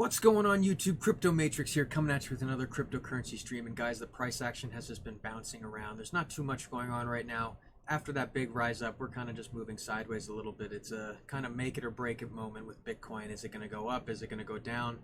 What's going on YouTube? Crypto Matrix here, coming at you with another cryptocurrency stream. And guys, the price action has just been bouncing around. There's not too much going on right now. After that big rise up, we're kind of just moving sideways a little bit. It's a kind of make it or break it moment with Bitcoin. Is it going to go up? Is it going to go down?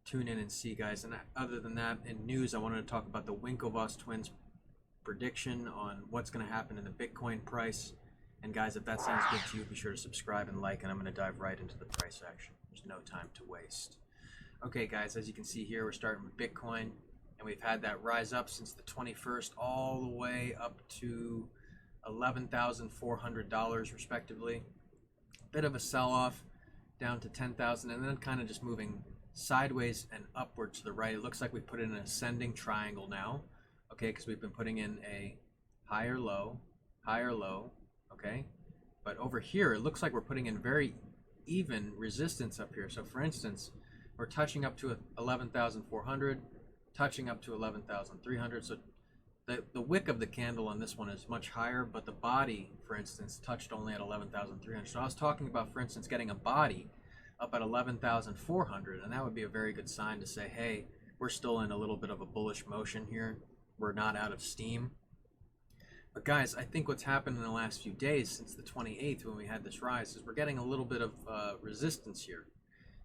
Tune in and see, guys. And other than that, in news, I wanted to talk about the Winklevoss twins prediction on what's going to happen in the Bitcoin price. And guys, if that sounds good to you, be sure to subscribe and like, and I'm going to dive right into the price action. There's no time to waste. Okay guys, as you can see here, we're starting with Bitcoin, and we've had that rise up since the 21st all the way up to $11,400 respectively. Bit of a sell-off down to 10,000, and then kind of just moving sideways and upward to the right. It looks like we put in an ascending triangle now, okay, because we've been putting in a higher low, okay? But over here, it looks like we're putting in very even resistance up here. So for instance, we're touching up to 11,400, touching up to 11,300. So the wick of the candle on this one is much higher, but the body, for instance, touched only at 11,300. So I was talking about, for instance, getting a body up at 11,400, and that would be a very good sign to say, hey, we're still in a little bit of a bullish motion here. We're not out of steam. But guys, I think what's happened in the last few days since the 28th when we had this rise is we're getting a little bit of resistance here.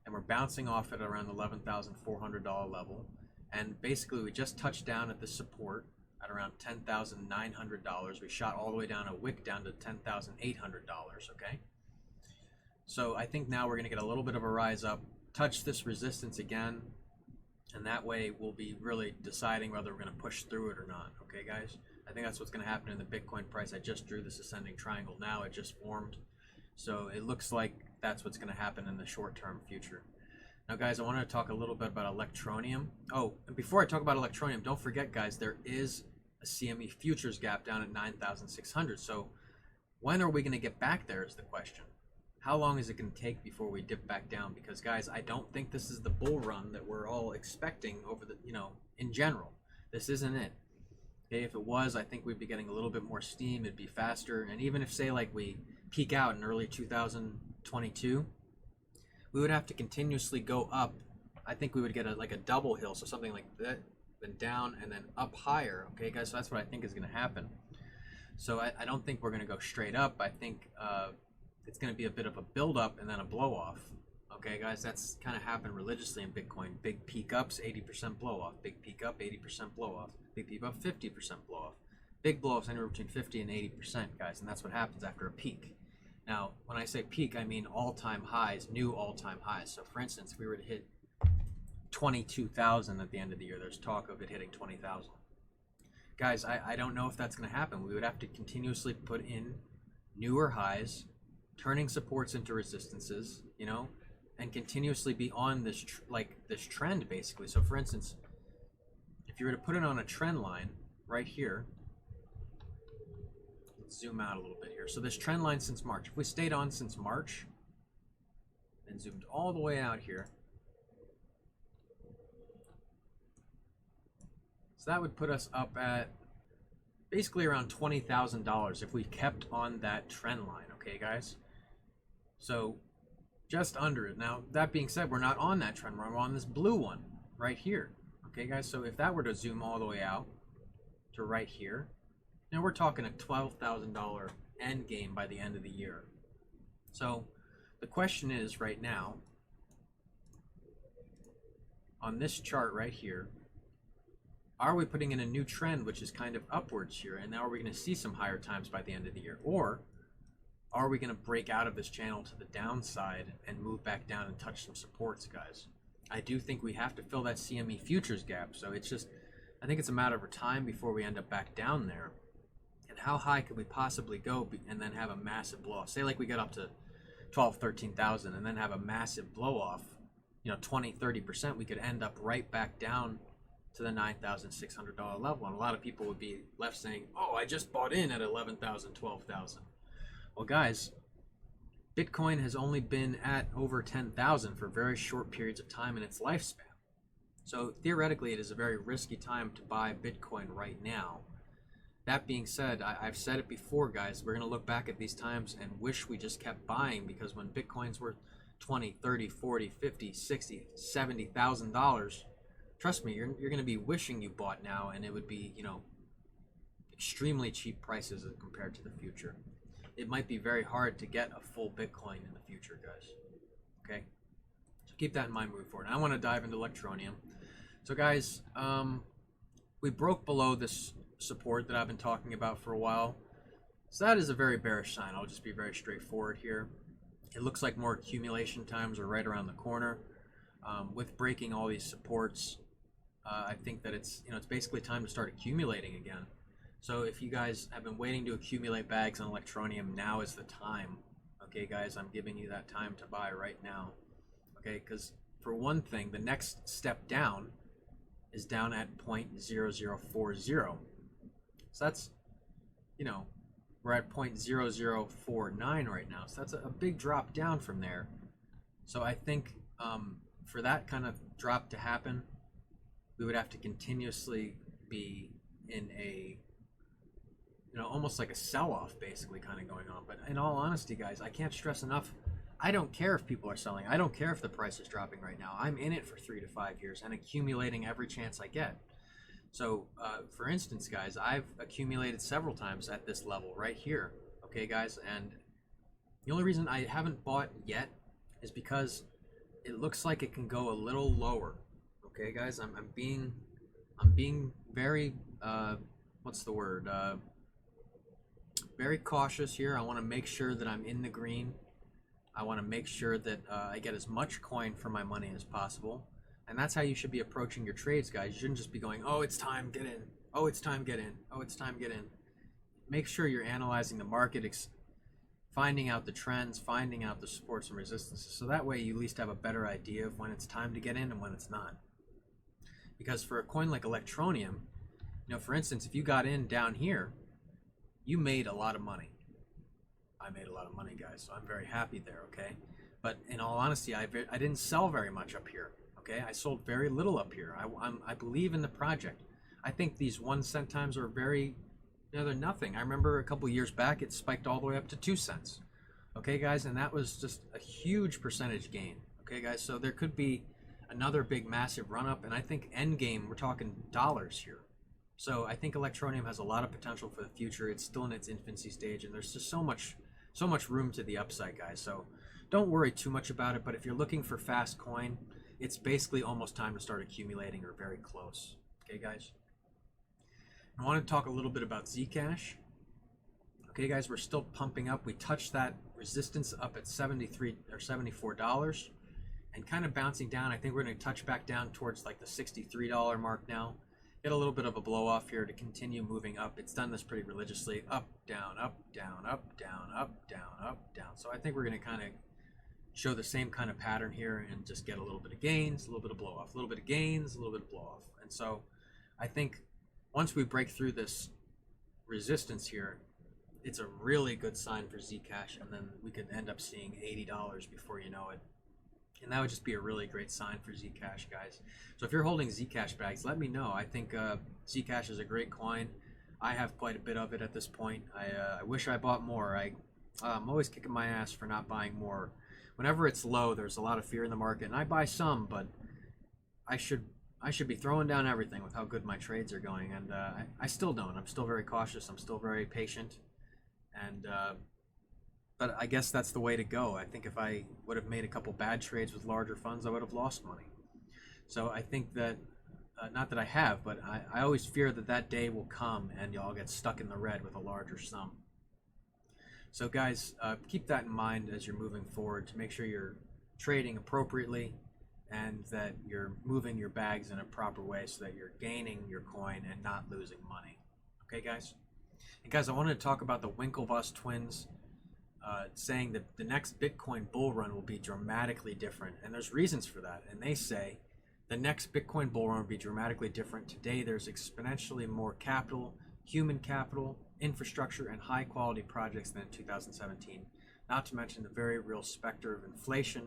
And we're bouncing off at around the $11,400 level. And basically we just touched down at the support at around $10,900. We shot all the way down a wick down to $10,800, okay? So I think now we're gonna get a little bit of a rise up, touch this resistance again, and that way we'll be really deciding whether we're gonna push through it or not, okay guys? I think that's what's gonna happen in the Bitcoin price. I just drew this ascending triangle now, it just formed. So it looks like that's what's going to happen in the short-term future. Now, guys, I want to talk a little bit about Electroneum. Oh, and before I talk about Electroneum, don't forget, guys, there is a CME futures gap down at 9,600. So when are we going to get back there is the question. How long is it going to take before we dip back down? Because, guys, I don't think this is the bull run that we're all expecting over the, in general. This isn't it. Okay, if it was, I think we'd be getting a little bit more steam. It'd be faster. And even if, say, like we peak out in early 2022, we would have to continuously go up. I think we would get like a double hill, so something like that, then down and then up higher. Okay guys, so that's what I think is going to happen. So I don't think we're going to go straight up. I think it's going to be a bit of a build up and then a blow off. Okay guys, that's kind of happened religiously in Bitcoin. Big peak ups, 80% blow off. Big peak up, 80% blow off. Big peak up, 50% blow off. Big blow offs anywhere between 50 and 80%, guys, and that's what happens after a peak. Now, when I say peak, I mean all-time highs, new all-time highs. So, for instance, if we were to hit 22,000 at the end of the year, there's talk of it hitting 20,000. Guys, I don't know if that's going to happen. We would have to continuously put in newer highs, turning supports into resistances, and continuously be on this this trend, basically. So, for instance, if you were to put it on a trend line right here, zoom out a little bit here. So this trend line since March, if we stayed on since March and zoomed all the way out here, so that would put us up at basically around $20,000 if we kept on that trend line, okay guys? So just under it. Now that being said, we're not on that trend line, we're on this blue one right here, okay guys? So if that were to zoom all the way out to right here, now we're talking a $12,000 end game by the end of the year. So the question is right now, on this chart right here, are we putting in a new trend which is kind of upwards here, and now are we going to see some higher times by the end of the year? Or are we going to break out of this channel to the downside and move back down and touch some supports, guys? I do think we have to fill that CME futures gap. So it's just, I think it's a matter of time before we end up back down there. How high could we possibly go and then have a massive blow off? Say like we get up to 12, 13,000 and then have a massive blow off, 20, 30%, we could end up right back down to the $9,600 level. And a lot of people would be left saying, oh, I just bought in at 11,000, 12,000. Well, guys, Bitcoin has only been at over 10,000 for very short periods of time in its lifespan. So theoretically, it is a very risky time to buy Bitcoin right now. That being said, I've said it before, guys, we're going to look back at these times and wish we just kept buying, because when Bitcoin's worth 20, 30, 40, 50, 60, $70,000, trust me, you're going to be wishing you bought now, and it would be, you know, extremely cheap prices as compared to the future. It might be very hard to get a full Bitcoin in the future, guys. Okay? So keep that in mind moving forward. And I want to dive into Electroneum. So guys, we broke below this support that I've been talking about for a while. So that is a very bearish sign. I'll just be very straightforward here. It looks like more accumulation times are right around the corner. With breaking all these supports, I think that it's basically time to start accumulating again. So if you guys have been waiting to accumulate bags on Electroneum, now is the time. Okay, guys, I'm giving you that time to buy right now. Okay, because for one thing, the next step down is down at 0.0040. So that's, you know, we're at 0.0049 right now. So that's a big drop down from there. So I think for that kind of drop to happen, we would have to continuously be in a, you know, almost like a sell-off basically kind of going on. But in all honesty, guys, I can't stress enough, I don't care if people are selling. I don't care if the price is dropping right now. I'm in it for 3 to 5 years and accumulating every chance I get. So for instance, guys, I've accumulated several times at this level right here. Okay, guys, and the only reason I haven't bought yet is because it looks like it can go a little lower. Okay, guys, I'm being very what's the word? Very cautious here. I want to make sure that I'm in the green. I want to make sure that I get as much coin for my money as possible. And that's how you should be approaching your trades, guys. You shouldn't just be going, oh, it's time, get in. Oh, it's time, get in. Oh, it's time, get in. Make sure you're analyzing the market, finding out the trends, finding out the supports and resistances. So that way you at least have a better idea of when it's time to get in and when it's not. Because for a coin like Electroneum, you know, for instance, if you got in down here, you made a lot of money. I made a lot of money, guys, so I'm very happy there, okay? But in all honesty, I didn't sell very much up here, okay? I sold very little up here. I believe in the project. I think these 1 cent times are very, you know, they're nothing. I remember a couple years back, it spiked all the way up to 2 cents. Okay, guys, and that was just a huge percentage gain. Okay, guys, so there could be another big, massive run-up, and I think end game, we're talking dollars here. So I think Electroneum has a lot of potential for the future. It's still in its infancy stage, and there's just so much room to the upside, guys. So don't worry too much about it, but if you're looking for fast coin, it's basically almost time to start accumulating or very close. Okay, guys? I want to talk a little bit about Zcash. Okay, guys, we're still pumping up. We touched that resistance up at $73 or $74 and kind of bouncing down. I think we're going to touch back down towards like the $63 mark now. Get a little bit of a blow off here to continue moving up. It's done this pretty religiously. Up, down, up, down, up, down, up, down, up, down. So I think we're going to kind of show the same kind of pattern here and just get a little bit of gains, a little bit of blow off, a little bit of gains, a little bit of blow off. And so I think once we break through this resistance here, it's a really good sign for Zcash, and then we could end up seeing $80 before you know it. And that would just be a really great sign for Zcash, guys. So if you're holding Zcash bags, let me know. I think Zcash is a great coin. I have quite a bit of it at this point. I wish I bought more. I'm always kicking my ass for not buying more. Whenever it's low, there's a lot of fear in the market, and I buy some, but I should be throwing down everything with how good my trades are going, and I still don't. I'm still very cautious. I'm still very patient, and but I guess that's the way to go. I think if I would have made a couple bad trades with larger funds, I would have lost money. So I think that, not that I have, but I always fear that that day will come and y'all get stuck in the red with a larger sum. So guys, keep that in mind as you're moving forward to make sure you're trading appropriately and that you're moving your bags in a proper way so that you're gaining your coin and not losing money. Okay, guys? And guys, I wanted to talk about the Winklevoss twins. Saying that the next Bitcoin bull run will be dramatically different, and there's reasons for that. And they say the next Bitcoin bull run will be dramatically different. Today there's exponentially more capital, human capital, infrastructure, and high quality projects than in 2017, not to mention the very real specter of inflation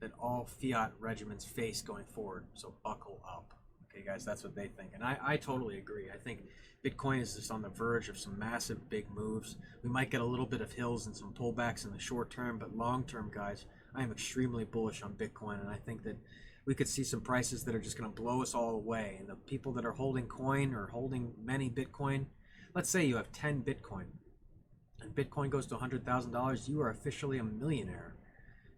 that all fiat regimens face going forward. So buckle up. Okay, guys, that's what they think, and I totally agree. I think Bitcoin is just on the verge of some massive big moves. We might get a little bit of hills and some pullbacks in the short term, but long term, guys, I am extremely bullish on Bitcoin, and I think that we could see some prices that are just going to blow us all away. And the people that are holding coin or holding many Bitcoin, let's say you have 10 Bitcoin, and Bitcoin goes to $100,000, you are officially a millionaire.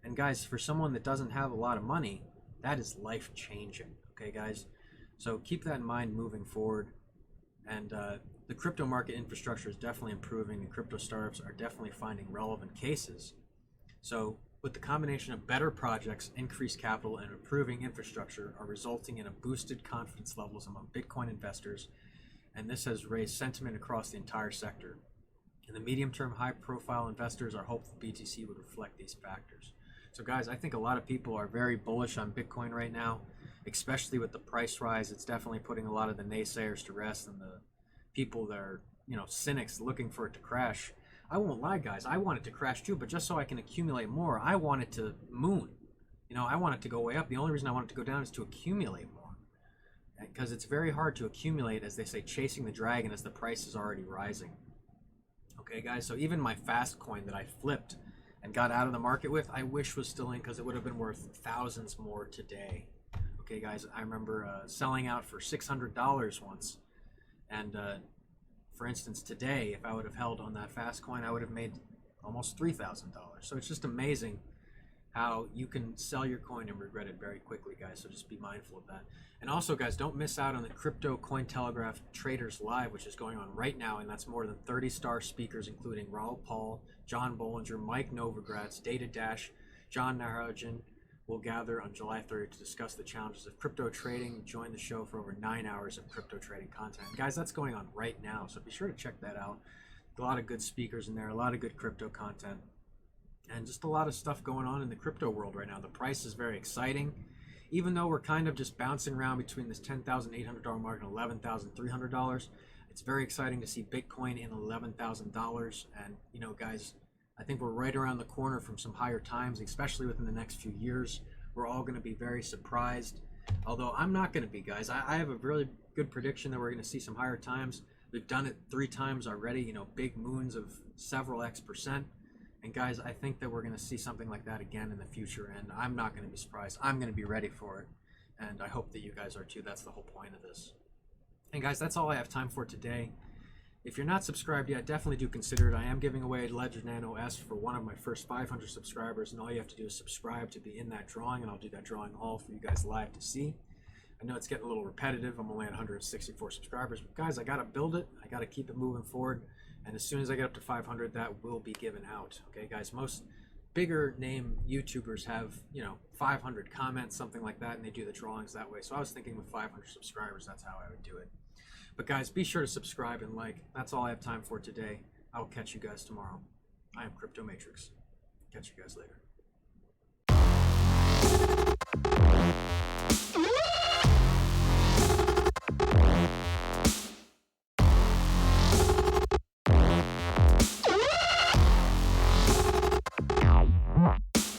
And guys, for someone that doesn't have a lot of money, that is life changing. Okay, guys? So keep that in mind moving forward. And the crypto market infrastructure is definitely improving, and crypto startups are definitely finding relevant cases. So with the combination of better projects, increased capital, and improving infrastructure are resulting in a boosted confidence levels among Bitcoin investors, and this has raised sentiment across the entire sector. In the medium term, high-profile investors are hopeful BTC would reflect these factors. So guys, I think a lot of people are very bullish on Bitcoin right now, especially with the price rise. It's definitely putting a lot of the naysayers to rest, and the people that are, cynics looking for it to crash. I won't lie, guys, I want it to crash too, but just so I can accumulate more. I want it to moon. I want it to go way up. The only reason I want it to go down is to accumulate more, because it's very hard to accumulate, as they say, chasing the dragon as the price is already rising. Okay, guys, so even my fast coin that I flipped and got out of the market with, I wish was still in, because it would have been worth thousands more today. Okay, guys, I remember selling out for $600 once, and for instance, today, if I would have held on that fast coin, I would have made almost $3,000. So it's just amazing how you can sell your coin and regret it very quickly, guys. So just be mindful of that. And also, guys, don't miss out on the Crypto Cointelegraph Traders Live, which is going on right now, and that's more than 30 star speakers, including Raoul Paul, John Bollinger, Mike Novogratz, Data Dash, John Narajan, will gather on July 3rd to discuss the challenges of crypto trading. Join the show for over 9 hours of crypto trading content. Guys, that's going on right now, so be sure to check that out. A lot of good speakers in there, a lot of good crypto content, and just a lot of stuff going on in the crypto world right now. The price is very exciting. Even though we're kind of just bouncing around between this $10,800 mark and $11,300, it's very exciting to see Bitcoin in $11,000. And, guys, I think we're right around the corner from some higher times, especially within the next few years. We're all going to be very surprised. Although I'm not going to be, guys. I have a really good prediction that we're going to see some higher times. We've done it 3 times already, big moons of several X%. And guys, I think that we're going to see something like that again in the future, and I'm not going to be surprised. I'm going to be ready for it, and I hope that you guys are too. That's the whole point of this. And guys, that's all I have time for today. If you're not subscribed yet, definitely do consider it. I am giving away a Ledger Nano S for one of my first 500 subscribers, and all you have to do is subscribe to be in that drawing, and I'll do that drawing all for you guys live to see. I know it's getting a little repetitive. I'm only at 164 subscribers, but guys, I got to build it. I got to keep it moving forward. And as soon as I get up to 500, that will be given out. Okay, guys, most bigger name YouTubers have, 500 comments, something like that, and they do the drawings that way. So I was thinking with 500 subscribers, that's how I would do it. But guys, be sure to subscribe and like. That's all I have time for today. I will catch you guys tomorrow. I am Crypto Matrix. Catch you guys later.